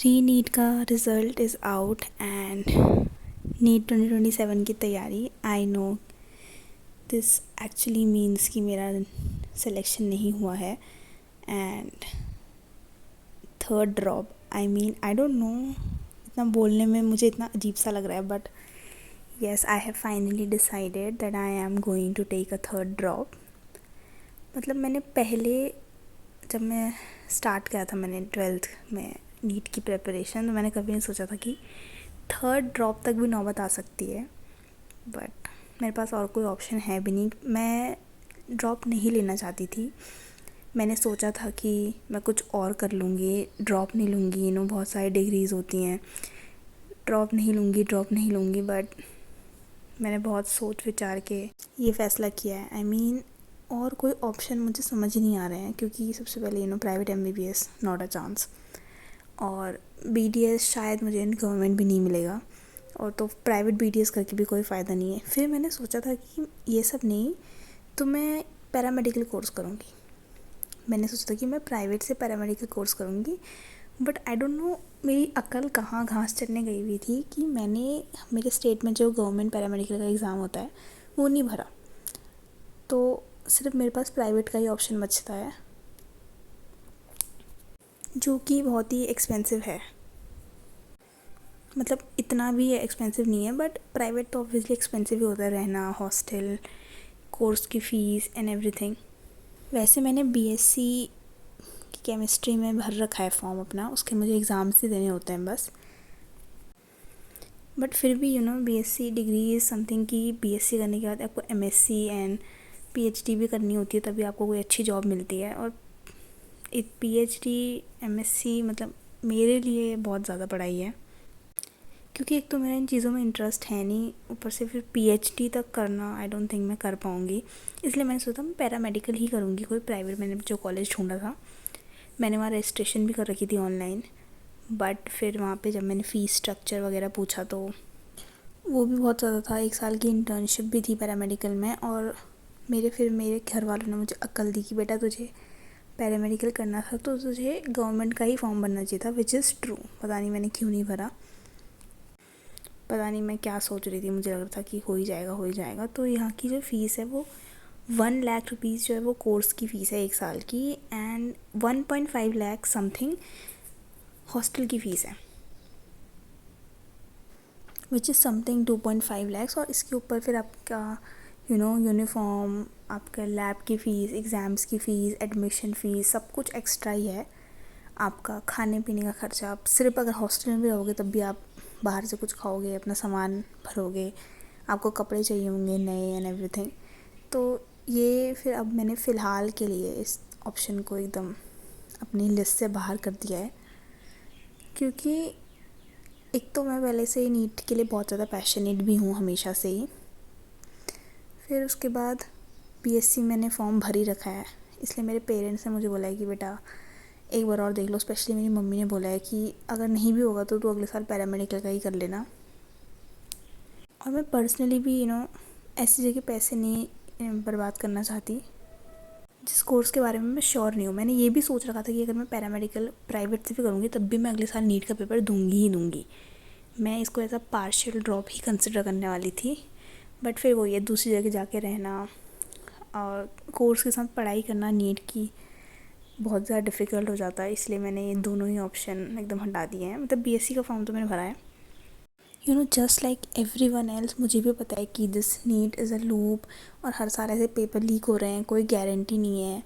री नीट का result is out and NEET 2027 की तैयारी। I know this actually means कि मेरा सिलेक्शन नहीं हुआ है and third drop. I don't know, इतना बोलने में मुझे इतना अजीब सा लग रहा है, but yes, I have finally decided that I am going to take a third drop. मतलब मैंने पहले, जब मैं स्टार्ट किया था मैंने 12th में नीट की प्रिपरेशन, तो मैंने कभी नहीं सोचा था कि थर्ड ड्रॉप तक भी नौबत आ सकती है। बट मेरे पास और कोई ऑप्शन है भी नहीं। मैं ड्रॉप नहीं लेना चाहती थी। मैंने सोचा था कि मैं कुछ और कर लूँगी, ड्रॉप नहीं लूँगी। बहुत सारी डिग्रीज़ होती हैं, ड्रॉप नहीं लूँगी। बट मैंने बहुत सोच विचार के ये फ़ैसला किया है। और कोई ऑप्शन मुझे समझ ही नहीं आ रहे हैं, क्योंकि सबसे पहले private MBBS not a chance, और BDS शायद मुझे गवर्नमेंट भी नहीं मिलेगा, और तो प्राइवेट BDS करके भी कोई फ़ायदा नहीं है। फिर मैंने सोचा था कि ये सब नहीं तो मैं पैरामेडिकल कोर्स करूँगी। मैंने सोचा था कि मैं प्राइवेट से पैरामेडिकल कोर्स करूँगी। बट आई डोंट नो मेरी अकल कहाँ घास चढ़ने गई हुई थी कि मैंने मेरे स्टेट में जो गवर्नमेंट पैरामेडिकल का एग्ज़ाम होता है वो नहीं भरा, तो सिर्फ मेरे पास प्राइवेट का ही ऑप्शन बचता है, जो कि बहुत ही एक्सपेंसिव है। मतलब इतना भी एक्सपेंसिव नहीं है, बट प्राइवेट तो ऑब्वियसली एक्सपेंसिव ही होता है, रहना, हॉस्टल, कोर्स की फ़ीस एंड एवरीथिंग। वैसे मैंने BSc की केमिस्ट्री में भर रखा है फॉर्म अपना, उसके मुझे एग्ज़ाम्स ही देने होते हैं बस। बट फिर भी BSc डिग्री इज़ समथिंग कि BSc करने के बाद आपको MSc एंड PhD भी करनी होती है, तभी आपको कोई अच्छी जॉब मिलती है। और एक PhD MSc मतलब मेरे लिए बहुत ज़्यादा पढ़ाई है, क्योंकि एक तो मेरा इन चीज़ों में इंटरेस्ट है नहीं, ऊपर से फिर PhD तक करना आई डोंट थिंक मैं कर पाऊँगी। इसलिए मैंने सोचा मैं पैरामेडिकल ही करूँगी, कोई प्राइवेट। मैंने जो कॉलेज ढूंढा था, मैंने वहाँ रजिस्ट्रेशन भी कर रखी थी ऑनलाइन। बट फिर वहाँ पे जब मैंने फ़ीस स्ट्रक्चर वगैरह पूछा तो वो भी बहुत ज़्यादा था। 1 साल की इंटर्नशिप भी थी पैरामेडिकल में, और मेरे घर वालों ने मुझे अक्ल दी कि बेटा तुझे पैरामेडिकल करना था तो तुझे गवर्नमेंट का ही फॉर्म भरना चाहिए था, विच इज़ ट्रू। पता नहीं मैंने क्यों नहीं भरा, पता नहीं मैं क्या सोच रही थी। मुझे लग रहा था कि हो ही जाएगा। तो यहाँ की जो फ़ीस है वो 1 लाख रुपीज़ जो है वो कोर्स की फ़ीस है 1 साल की, एंड 1.5 लाख समथिंग हॉस्टल की फ़ीस है, विच इज़ समथिंग 2.5 लैक्स। और इसके ऊपर फिर आपका यूनिफॉर्म, आपका लैब की फ़ीस, एग्ज़ाम्स की फ़ीस, एडमिशन फ़ीस, सब कुछ एक्स्ट्रा ही है। आपका खाने पीने का खर्चा, आप सिर्फ अगर हॉस्टल में भी रहोगे तब भी आप बाहर से कुछ खाओगे, अपना सामान भरोगे, आपको कपड़े चाहिए होंगे नए एंड एवरीथिंग। तो ये फिर अब मैंने फ़िलहाल के लिए इस ऑप्शन को एकदम अपनी लिस्ट से बाहर कर दिया है, क्योंकि एक तो मैं पहले से ही नीट के लिए बहुत ज़्यादा पैशनेट भी हूँ हमेशा से ही। फिर उसके बाद BSc मैंने फॉर्म भर ही रखा है, इसलिए मेरे पेरेंट्स ने मुझे बोला है कि बेटा एक बार और देख लो। स्पेशली मेरी मम्मी ने बोला है कि अगर नहीं भी होगा तो तू अगले साल पैरामेडिकल का ही कर लेना। और मैं पर्सनली भी ऐसी जगह पैसे नहीं बर्बाद करना चाहती जिस कोर्स के बारे में मैं श्योर नहीं हूँ। मैंने ये भी सोच रखा था कि अगर मैं पैरामेडिकल प्राइवेट से भी करूँगी तब भी मैं अगले साल नीट का पेपर दूँगी। मैं इसको एज अ पार्शियल ड्रॉप ही कंसिडर करने वाली थी। बट फिर वो ये दूसरी जगह जाके रहना और कोर्स के साथ पढ़ाई करना नीट की बहुत ज़्यादा डिफ़िकल्ट हो जाता है, इसलिए मैंने ये दोनों ही ऑप्शन एकदम हटा दिए हैं। मतलब BSc का फॉर्म तो मैंने भरा है। जस्ट लाइक एवरीवन एल्स, मुझे भी पता है कि this NEET is a loop, और हर साल ऐसे पेपर लीक हो रहे हैं, कोई गारंटी नहीं है।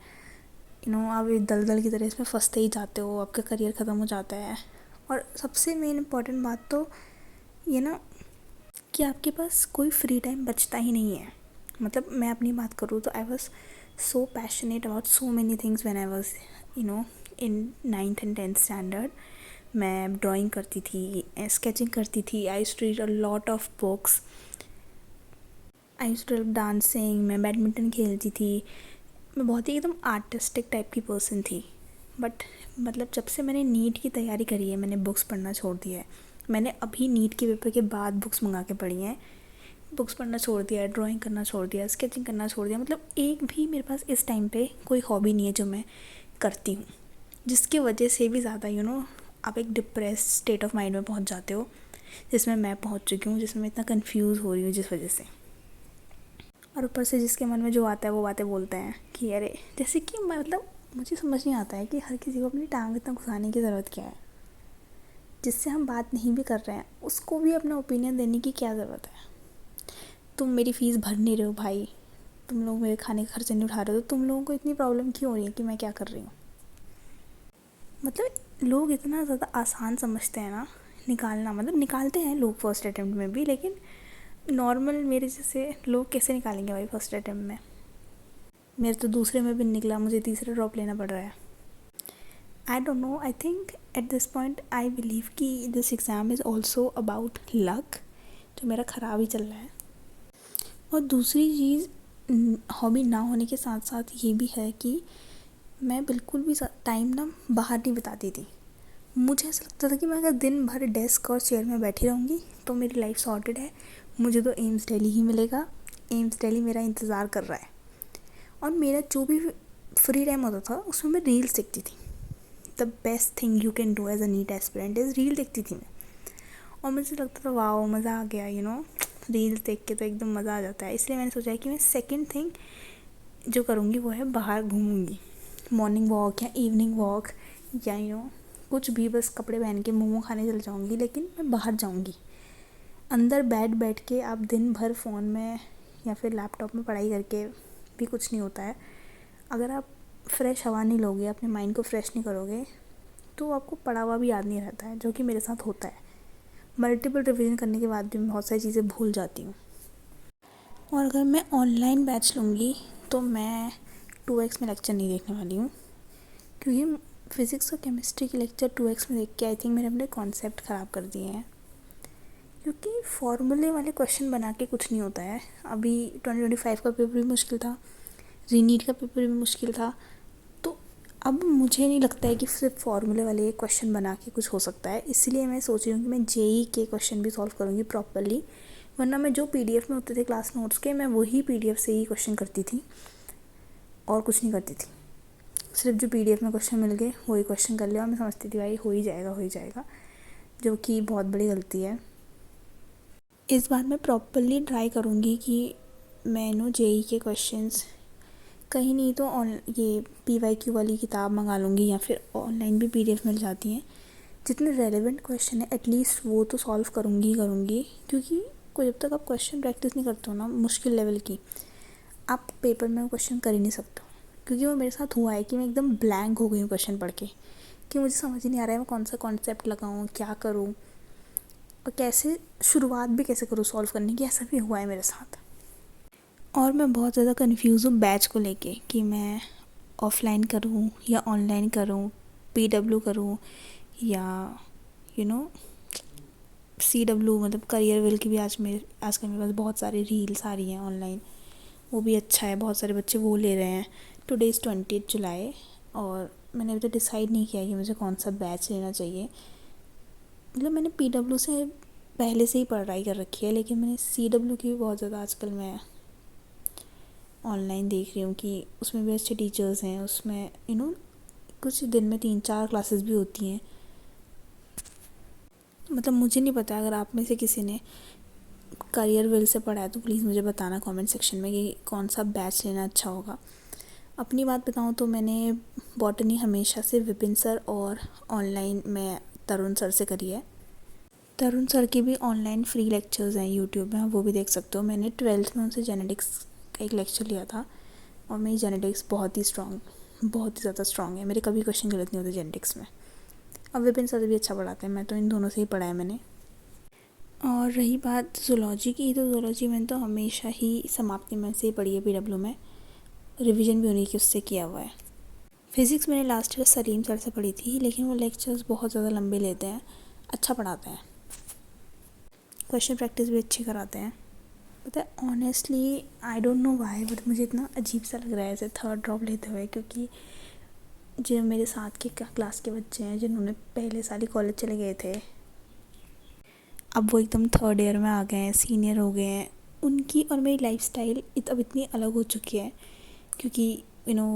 आप एक दलदल की तरह इसमें फंसते ही जाते हो, आपका करियर ख़त्म हो जाता है। और सबसे मेन इम्पॉर्टेंट बात तो ये कि आपके पास कोई फ्री टाइम बचता ही नहीं है। मतलब मैं अपनी बात करूँ तो I was so passionate about so many things when I was in 9th and 10th standard. मैं ड्राइंग करती थी, स्केचिंग करती थी, I used to read a lot of books, I used to dancing, मैं बैडमिंटन खेलती थी। मैं बहुत ही एकदम आर्टिस्टिक टाइप की पर्सन थी। बट मतलब जब से मैंने नीट की तैयारी करी है मैंने बुक्स पढ़ना छोड़ दिया है। मैंने अभी नीट के पेपर के बाद बुक्स मंगा के पढ़ी हैं। बुक्स पढ़ना छोड़ दिया है, ड्राइंग करना छोड़ दिया, स्केचिंग करना छोड़ दिया। मतलब एक भी मेरे पास इस टाइम पे कोई हॉबी नहीं है जो मैं करती हूँ, जिसकी वजह से भी ज़्यादा आप एक डिप्रेस स्टेट ऑफ माइंड में पहुंच जाते हो, जिसमें मैं पहुंच चुकी हूँ, जिसमें मैं इतना कंफ्यूज हो रही हूँ जिस वजह से। और ऊपर से जिसके मन में जो आता है वो बातें बोलते हैं कि अरे, जैसे कि मैं मतलब मुझे समझ नहीं आता है कि हर किसी को अपनी टांग इतना घुसाने की ज़रूरत क्या है। जिससे हम बात नहीं भी कर रहे हैं उसको भी अपना ओपिनियन देने की क्या ज़रूरत है। तुम मेरी फ़ीस भर नहीं रहे हो भाई, तुम लोग मेरे खाने का खर्चा नहीं उठा रहे हो, तो तुम लोगों को इतनी प्रॉब्लम क्यों हो रही है कि मैं क्या कर रही हूँ। मतलब लोग इतना ज़्यादा आसान समझते हैं ना निकालना, मतलब निकालते हैं लोग फर्स्ट अटैम्प्ट में भी, लेकिन नॉर्मल मेरे जैसे लोग कैसे निकालेंगे भाई फर्स्ट अटैम्प्ट में। मेरे तो दूसरे में भी निकला, मुझे तीसरा ड्रॉप लेना पड़ रहा है। I don't know, I think at this point I believe कि this exam is also about luck, जो मेरा ख़राब ही चल रहा है। और दूसरी चीज़, हॉबी ना होने के साथ साथ ये भी है कि मैं बिल्कुल भी टाइम ना बाहर नहीं बिताती थी। मुझे ऐसा लगता था कि मैं अगर दिन भर डेस्क और चेयर में बैठी रहूँगी तो मेरी लाइफ सॉर्टेड है, मुझे तो एम्स दिल्ली ही मिलेगा, एम्स दिल्ली मेरा इंतज़ार कर रहा है। और मेरा जो भी फ्री टाइम होता था उसमें मैं रील्स देखती थी। The best thing you can do as a NEET aspirant is reel देखती थी मैं। और मुझे लगता था वाओ मज़ा आ गया, रील्स देख के तो एकदम मज़ा आ जाता है। इसलिए मैंने सोचा है कि मैं सेकंड थिंग जो करूँगी वो है बाहर घूमूंगी, मॉर्निंग वॉक या इवनिंग वॉक, या कुछ भी, बस कपड़े पहन के मोमो खाने चल जाऊँगी, लेकिन मैं बाहर जाऊँगी। अंदर बैठ के आप दिन भर फ़ोन में या फिर लैपटॉप में पढ़ाई करके भी कुछ नहीं होता है। अगर आप फ्रेश हवा नहीं लोगे, अपने माइंड को फ्रेश नहीं करोगे, तो आपको पढ़ा हुआ भी याद नहीं रहता है, जो कि मेरे साथ होता है। मल्टीपल रिवीजन करने के बाद भी मैं बहुत सारी चीज़ें भूल जाती हूँ। और अगर मैं ऑनलाइन बैच लूँगी तो मैं 2x में लेक्चर नहीं देखने वाली हूँ, क्योंकि फ़िज़िक्स और केमिस्ट्री के लेक्चर 2x में देख के आई थिंक मैंने अपने कॉन्सेप्ट ख़राब कर दिए हैं। क्योंकि फॉर्मूले वाले क्वेश्चन बना के कुछ नहीं होता है। अभी 2025 का पेपर भी मुश्किल था, रीनीट का पेपर भी मुश्किल था, तो अब मुझे नहीं लगता है कि सिर्फ फार्मूले वाले क्वेश्चन बना के कुछ हो सकता है। इसलिए मैं सोच रही हूँ कि मैं जेई के क्वेश्चन भी सॉल्व करूँगी प्रॉपरली, वरना मैं जो पीडीएफ में होते थे क्लास नोट्स के, मैं वही पीडीएफ से ही क्वेश्चन करती थी और कुछ नहीं करती थी। सिर्फ जो पीडीएफ में क्वेश्चन मिल गए वही क्वेश्चन कर लिया और मैं समझती थी भाई हो ही जाएगा, जो कि बहुत बड़ी गलती है। इस बार मैं प्रॉपरली ट्राई करूँगी कि मैं जेई के क्वेश्चंस कहीं नहीं तो ये PYQ वाली किताब मंगा लूँगी, या फिर ऑनलाइन भी PDF मिल जाती हैं। जितने रेलेवेंट क्वेश्चन है एटलीस्ट वो तो सॉल्व करूँगी, क्योंकि कोई जब तक आप क्वेश्चन प्रैक्टिस नहीं करते हो ना मुश्किल लेवल की, आप पेपर में क्वेश्चन कर ही नहीं सकते हो। क्योंकि वो मेरे साथ हुआ है कि मैं एकदम ब्लैंक हो गई हूँ क्वेश्चन पढ़ के, कि मुझे समझ ही नहीं आ रहा है मैं कौन सा कॉन्सेप्ट लगाऊँ, क्या करूँ और कैसे शुरुआत भी कैसे करूँ सॉल्व करने की। ऐसा भी हुआ है मेरे साथ। और मैं बहुत ज़्यादा कंफ्यूज हूँ बैच को लेके कि मैं ऑफ़लाइन करूँ या ऑनलाइन करूँ, PW करूँ या CW, मतलब करियर विल की भी आजकल मेरे पास बहुत सारी रील्स आ रही हैं ऑनलाइन, वो भी अच्छा है, बहुत सारे बच्चे वो ले रहे हैं। टुडे इज़ 20 जुलाई और मैंने अभी तक डिसाइड नहीं किया कि मुझे कौन सा बैच लेना चाहिए। मतलब मैंने PW से पहले से ही पढ़ाई कर रखी है, लेकिन मैंने CW की भी बहुत ज़्यादा आजकल मैं ऑनलाइन देख रही हूँ कि उसमें भी अच्छे टीचर्स हैं, उसमें कुछ दिन में 3-4 क्लासेस भी होती हैं। मतलब मुझे नहीं पता, अगर आप में से किसी ने करियर विल से पढ़ा है तो प्लीज़ मुझे बताना कमेंट सेक्शन में कि कौन सा बैच लेना अच्छा होगा। अपनी बात बताऊँ तो मैंने बॉटनी हमेशा से विपिन सर और ऑनलाइन में तरुण सर से करी है। तरुण सर की भी ऑनलाइन फ्री लेक्चर्स हैं यूट्यूब में, वो भी देख सकते हो। मैंने 12th में उनसे जेनेटिक्स का एक लेक्चर लिया था और मेरी जेनेटिक्स बहुत ही ज़्यादा स्ट्रॉन्ग है, मेरे कभी क्वेश्चन गलत नहीं होते जेनेटिक्स में। अब विपिन सर भी अच्छा पढ़ाते हैं, मैं तो इन दोनों से ही पढ़ा है मैंने। और रही बात ज़ूलॉजी की, तो ज़ूलॉजी मैंने तो हमेशा ही समाप्ति में से ही पढ़ी है PW में, रिवीजन भी उन्हीं के उससे किया हुआ है। फ़िज़िक्स मैंने लास्ट ईयर सलीम सर से पढ़ी थी, लेकिन वो लेक्चर्स बहुत ज़्यादा लंबे लेते हैं, अच्छा पढ़ाते हैं, क्वेश्चन प्रैक्टिस भी अच्छी कराते हैं। पता है honestly I don't know why, but मुझे इतना अजीब सा लग रहा है ऐसे थर्ड ड्रॉप लेते हुए, क्योंकि जो मेरे साथ के क्लास के बच्चे हैं जिन्होंने पहले साल ही कॉलेज चले गए थे, अब वो एकदम थर्ड ईयर में आ गए हैं, सीनियर हो गए हैं, उनकी और मेरी लाइफस्टाइल अब इतनी अलग हो चुकी है। क्योंकि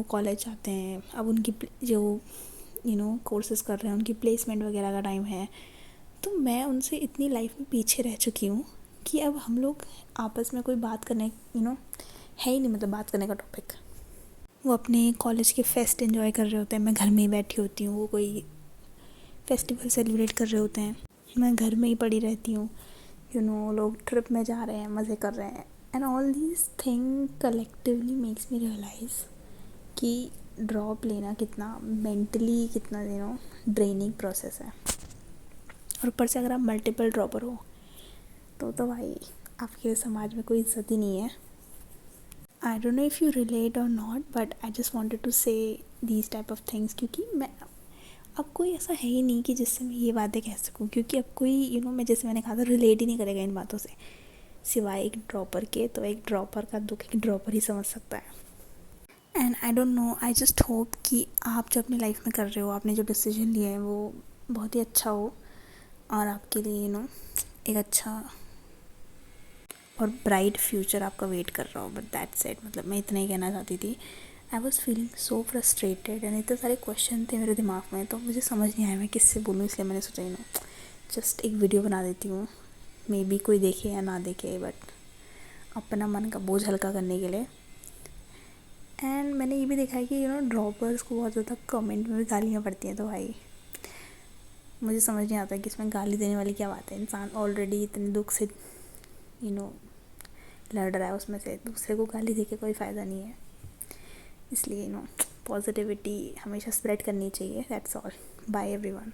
कॉलेज जाते हैं, अब उनकी जो कोर्सेज़ कर रहे हैं, उनकी प्लेसमेंट वगैरह का टाइम है, तो मैं उनसे इतनी लाइफ में पीछे रह चुकी हूँ कि अब हम लोग आपस में कोई बात करने है ही नहीं, मतलब बात करने का टॉपिक। वो अपने कॉलेज के फेस्ट एंजॉय कर रहे होते हैं, मैं घर में ही बैठी होती हूँ, वो कोई फेस्टिवल सेलिब्रेट कर रहे होते हैं, मैं घर में ही पड़ी रहती हूँ। लोग ट्रिप में जा रहे हैं, मज़े कर रहे हैं, and all these thing collectively makes me realise कि ड्रॉप लेना कितना मेंटली कितना ड्रेनिंग प्रोसेस है। और ऊपर से अगर आप मल्टीपल ड्रॉपर हो तो भाई आपके समाज में कोई इज्जत ही नहीं है। I don't know if you relate or not, but I just wanted to say these type of things, क्योंकि मैं अब कोई ऐसा है ही नहीं कि जिससे मैं ये बातें कह सकूँ, क्योंकि अब कोई मैं जैसे मैंने कहा था रिलेट ही नहीं करेगा इन बातों से सिवाय एक ड्रॉपर के। तो एक ड्रॉपर का दुख एक ड्रॉपर ही समझ सकता है। And I don't know, I just hope कि आप जो अपनी लाइफ में कर रहे हो, आपने जो डिसीजन लिया है वो बहुत ही अच्छा हो और आपके लिए एक अच्छा और ब्राइट फ्यूचर आपका वेट कर रहा हो। बट दैट्स इट, मतलब मैं इतना ही कहना चाहती थी। I was feeling so frustrated and इतने सारे क्वेश्चन थे मेरे दिमाग में, तो मुझे समझ नहीं आया मैं किससे बोलूँ, इसलिए मैंने सोचा जस्ट एक वीडियो बना देती हूँ, मे बी कोई देखे या ना देखे, बट अपना मन का बोझ हल्का करने के लिए। एंड मैंने ये भी देखा है कि ड्रॉपर्स को बहुत ज़्यादा कमेंट में भी गालियाँ पड़ती हैं, तो भाई मुझे समझ नहीं आता कि इसमें गाली देने वाली क्या बात है। इंसान ऑलरेडी इतने दुख से लड़ रहा है, उसमें से दूसरे को गाली दे के कोई फ़ायदा नहीं है। इसलिए पॉजिटिविटी हमेशा स्प्रेड करनी चाहिए। That's all. Bye everyone.